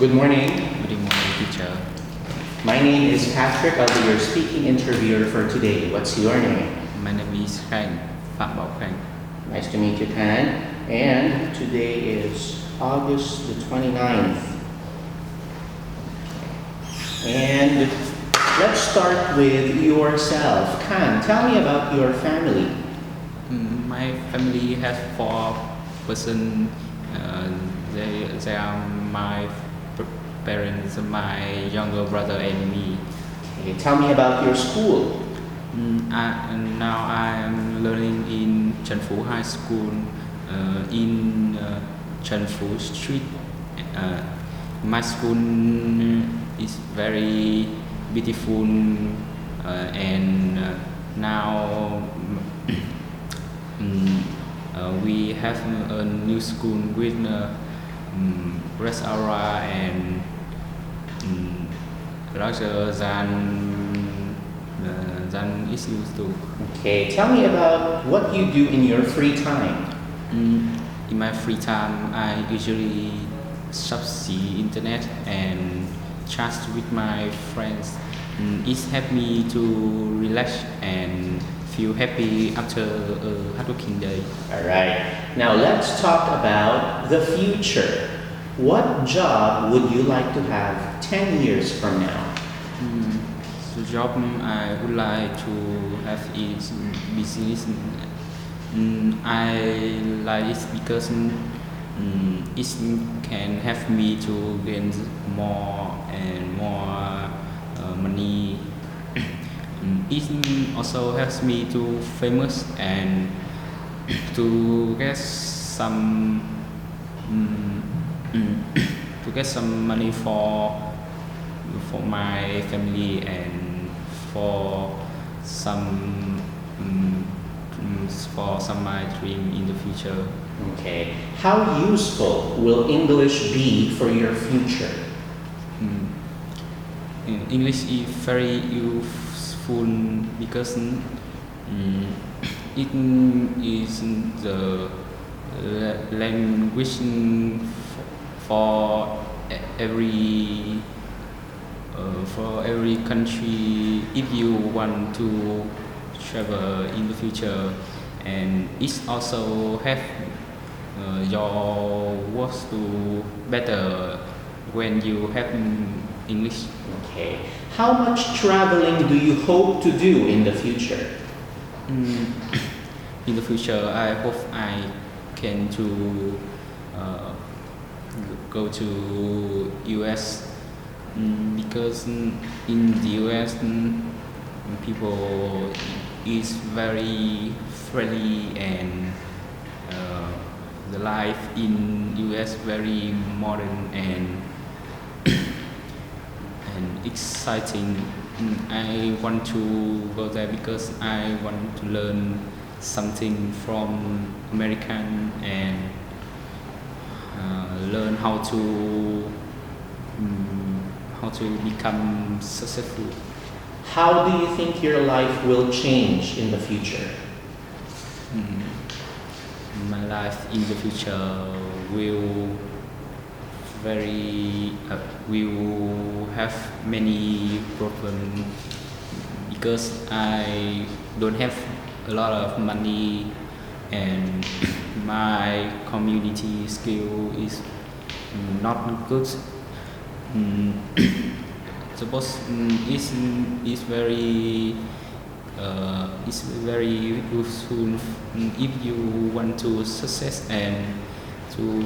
Good morning. Good morning, teacher. My name is Patrick. I'll be your speaking interviewer for today. What's your name? My name is Khánh, Phạm Khánh. Nice to meet you, Khánh. And today is August the 29th. And let's start with yourself. Khánh, tell me about your family. My family has 4 persons. They are my parents, my younger brother, and me. Okay, tell me about your school. Now I am learning in Trần Phú High School in Trần Phú Street. My school is very beautiful, and now we have a new school with restaurant and larger than it used to. Okay, tell me about what you do in your free time. In my free time, I usually see internet and chat with my friends. It helps me to relax and feel happy after a hardworking day. All right. Now let's talk about the future. What job would you like to have 10 years from now? The job I would like to have is business. I like it because it can help me to gain more and more money. It also helps me to famous and to get some money for my family and for some my dream in the future. Okay. How useful will English be for your future? English is very useful because it is the language for every country if you want to travel in the future, and it also help your work to better when you have English. Okay. How much traveling do you hope to do in the future? In the future, I hope I can to go to US because in the US people is very friendly and the life in US very modern and exciting. I want to go there because I want to learn something from American and learn how to become successful. How do you think your life will change in the future? My life in the future will have many problems because I don't have a lot of money and my community skill is not good. Suppose is very useful if you want to success and to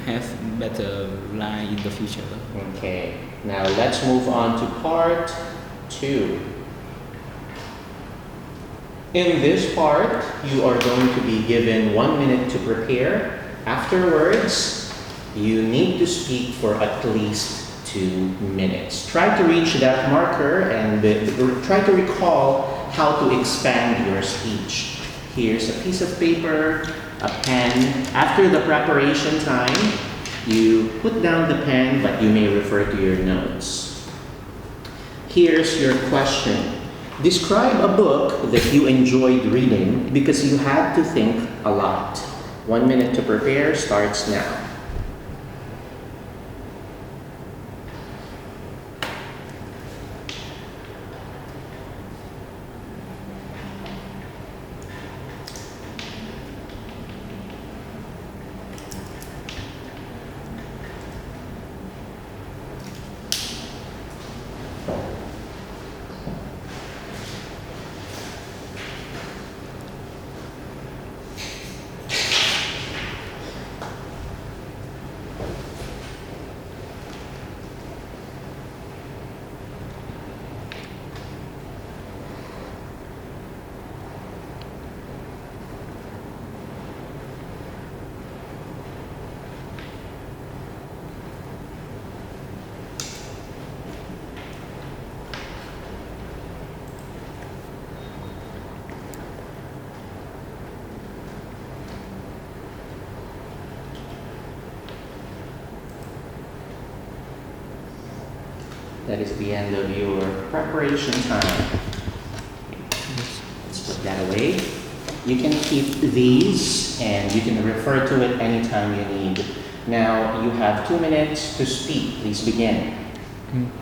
have better life in the future. Okay. Now let's move on to part 2. In this part, you are going to be given 1 minute to prepare. Afterwards, you need to speak for at least 2 minutes. Try to reach that marker and try to recall how to expand your speech. Here's a piece of paper, a pen. After the preparation time, you put down the pen, but you may refer to your notes. Here's your question. Describe a book that you enjoyed reading because you had to think a lot. 1 minute to prepare starts now. That is the end of your preparation time. Let's put that away. You can keep these and you can refer to it anytime you need. Now you have 2 minutes to speak. Please begin.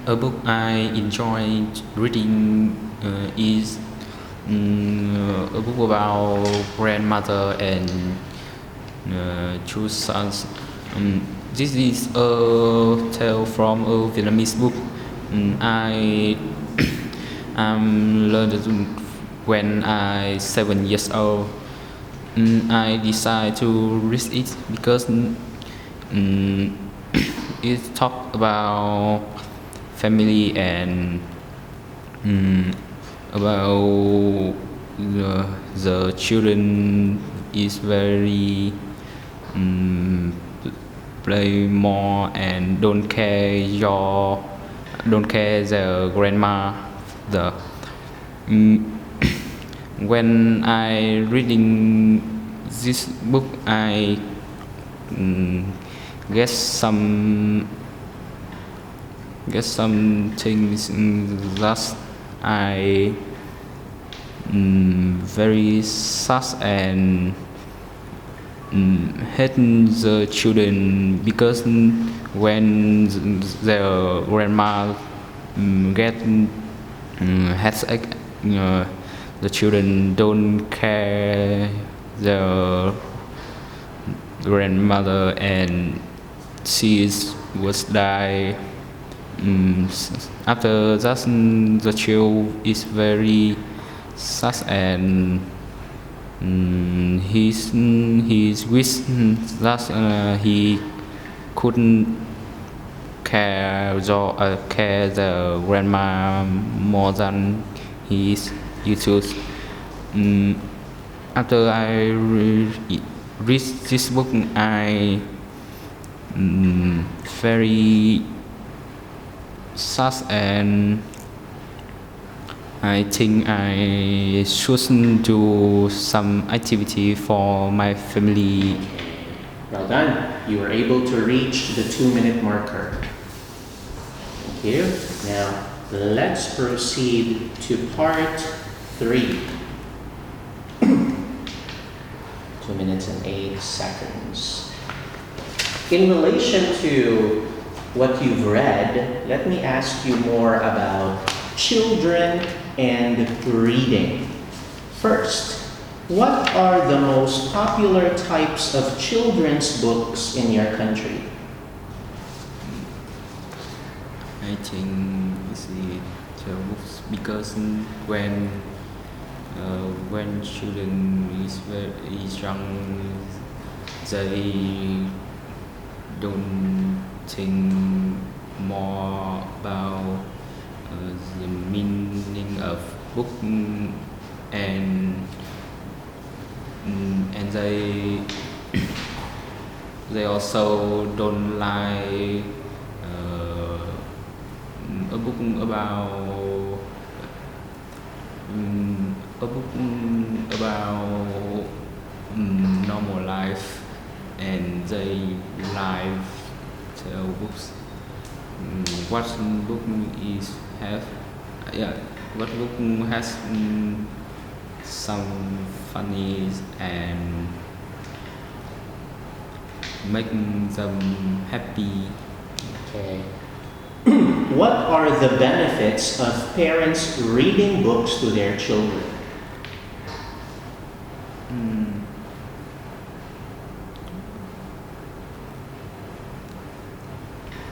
A book I enjoy reading is a book about grandmother and two sons. This is a tale from a Vietnamese book. I learned it when I 7 years old. I decided to read it because it talk about family and about the children is very play more and don't care their grandma. When I reading this book, I get some things that I very sad and hate the children because when their grandma get headache, the children don't care their grandmother and was die. After that, the child is very sad and his wish that he couldn't care the grandma more than he used to. After I read this book, I very sad and I think I should do some activity for my family. Well done. You were able to reach the 2-minute marker. Thank you. Now, let's proceed to part 3. 2 minutes and 8 seconds. In relation to what you've read, let me ask you more about children and reading. First, what are the most popular types of children's books in your country? I think it's the books because when children is very young, they don't think more about the meaning of book and they also don't like a book about normal life and they like tell books. What book is have what book has some funny and make them happy. Okay. What are the benefits of parents reading books to their children?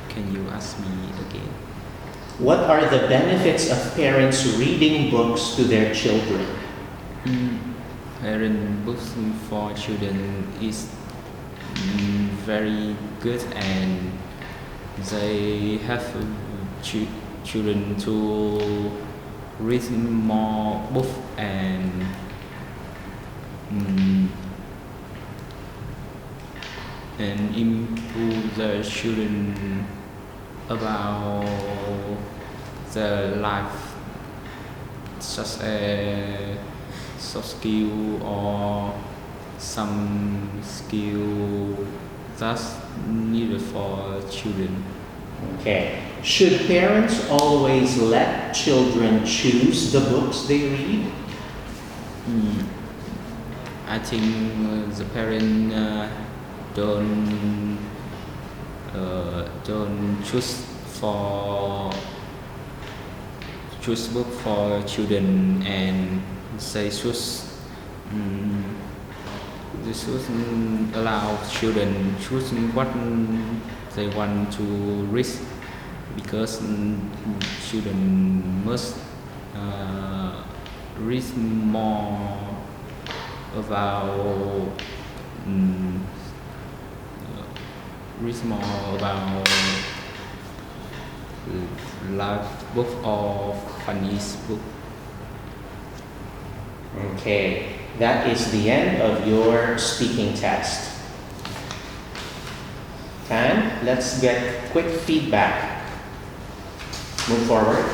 Can you ask me again? What are the benefits of parents reading books to their children? Parent books for children is very good and they have children to read more books and improve the children about their life, such as soft skill or some skill that's needed for children. Okay. Should parents always let children choose the books they read? Mm, I think the parent don't choose book for children, and they mm, should allow children choose what they want to read, because children must read more about mm, read more about life book or funny book. Okay. That is the end of your speaking test. And let's get quick feedback. Move forward.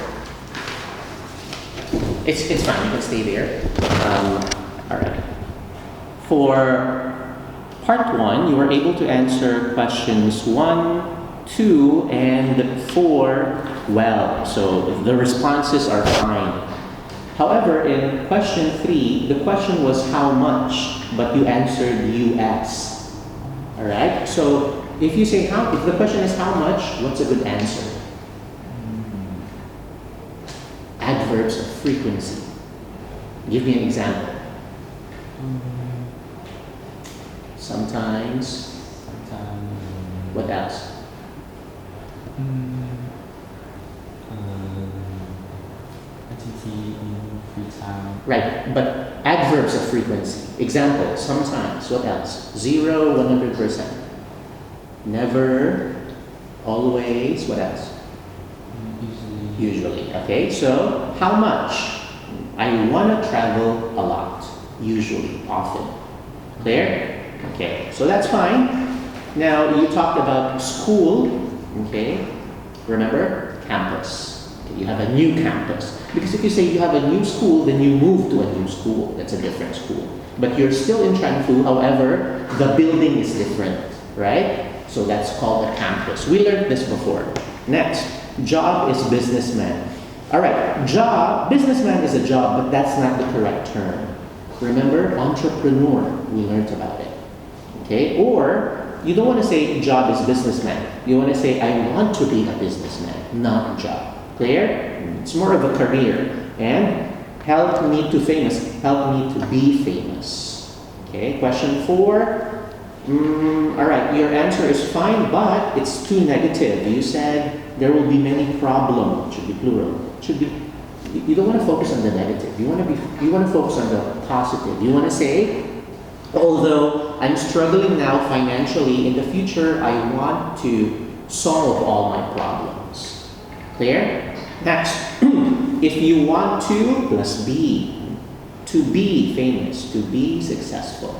It's fine, you can stay there. All right. For part 1, you were able to answer questions 1, 2, and 4 well. So the responses are fine. However, in question 3, the question was how much, but you answered US. All right. So if you say if the question is how much, what's a good answer? Adverbs of frequency. Give me an example. Sometimes. What else? Right, but adverbs of frequency. Example, sometimes. What else? 0, 100%. Never, always. What else? Usually. Okay, so how much? I want to travel a lot. Usually, often. Clear? Okay, so that's fine. Now, you talked about school. Okay, remember? Campus. Okay, you have a new campus. Because if you say you have a new school, then you move to a new school. That's a different school. But you're still in Chanfu, however, the building is different, right? So that's called a campus. We learned this before. Next, job is businessman. All right, job, businessman is a job, but that's not the correct term. Remember, entrepreneur, we learned about it. Okay, or you don't want to say job is businessman. You want to say I want to be a businessman, not job. Clear? It's more of a career. And help me to famous. Help me to be famous. Okay, question 4. All right, your answer is fine, but it's too negative. You said there will be many problems. Should be plural. Should be. You don't want to focus on the negative. You want to focus on the positive. You want to say, although I'm struggling now financially, in the future I want to solve all my problems. Clear? Next, if you want to, plus be. To be famous, to be successful.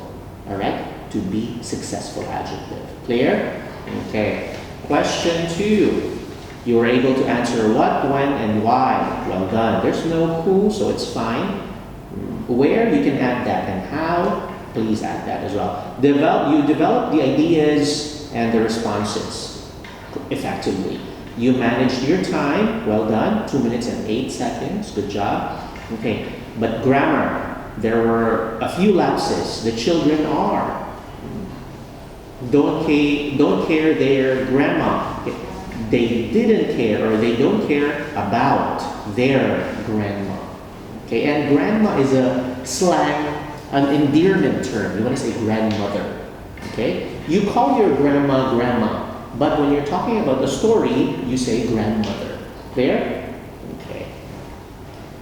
All right? To be successful adjective. Clear? Okay. Question 2. You were able to answer what, when, and why. Well done. There's no who, so it's fine. Where, you can add that. And how, please add that as well. You develop the ideas and the responses effectively. You managed your time. Well done. 2 minutes and 8 seconds. Good job. Okay. But grammar, there were a few lapses. The children don't care their grandma. They didn't care, or they don't care about their grandma. Okay, and grandma is a slang, an endearment term. You want to say grandmother. Okay, you call your grandma grandma, but when you're talking about the story, you say grandmother. Clear? Okay.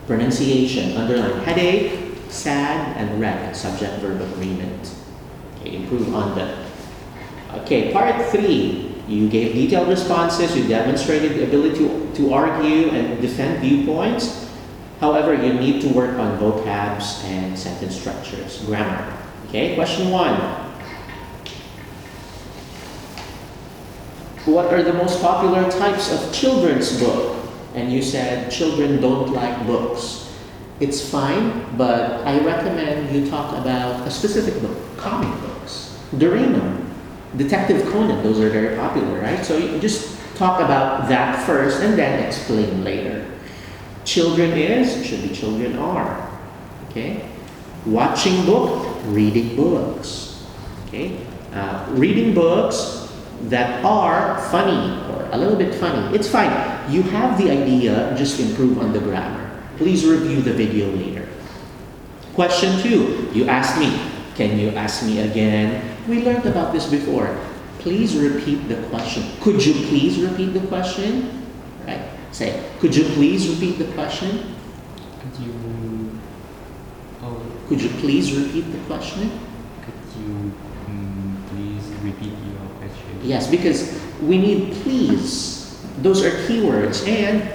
Pronunciation. Underline headache, sad, and wreck. Subject-verb agreement. Okay, improve on that. Okay, part 3. You gave detailed responses. You demonstrated the ability to argue and defend viewpoints. However, you need to work on vocabs and sentence structures, grammar. Okay, question 1. What are the most popular types of children's book? And you said children don't like books. It's fine, but I recommend you talk about a specific book, comic books. Doraemon. Detective Conan, those are very popular, right? So you just talk about that first and then explain later. Children is, should be children are. Okay? Watching book, reading books. Okay? Reading books that are funny or a little bit funny. It's fine. You have the idea, just improve on the grammar. Please review the video later. Question 2, you asked me. Can you ask me again? We learned about this before. Please repeat the question. Could you please repeat the question? Right? Say, could you please repeat the question? Could you please repeat the question? Could you please repeat your question? Yes, because we need please. Those are keywords. And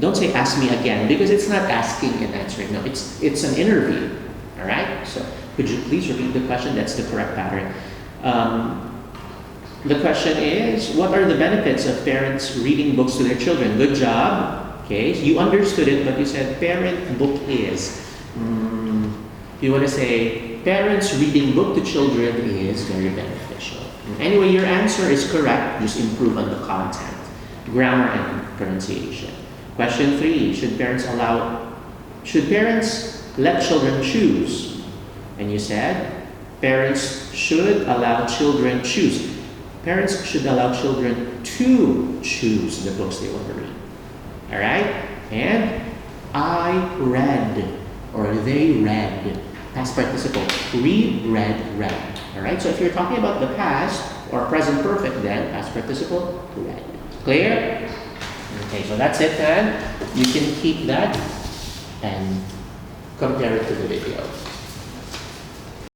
don't say ask me again, because it's not asking and answering. No, it's an interview. All right? So could you please repeat the question? That's the correct pattern. The question is, what are the benefits of parents reading books to their children? Good job. Okay, you understood it, but you said parent book is. You want to say parents reading book to children is very beneficial. Anyway, your answer is correct. Just improve on the content, grammar, and pronunciation. Question 3, should parents let children choose? And you said parents should allow children choose. Parents should allow children to choose the books they want to read. All right? And I read, or they read. Past participle. Read, read. All right? So if you're talking about the past or present perfect, then past participle, read. Clear? Okay, so that's it then. You can keep that and compare it to the video.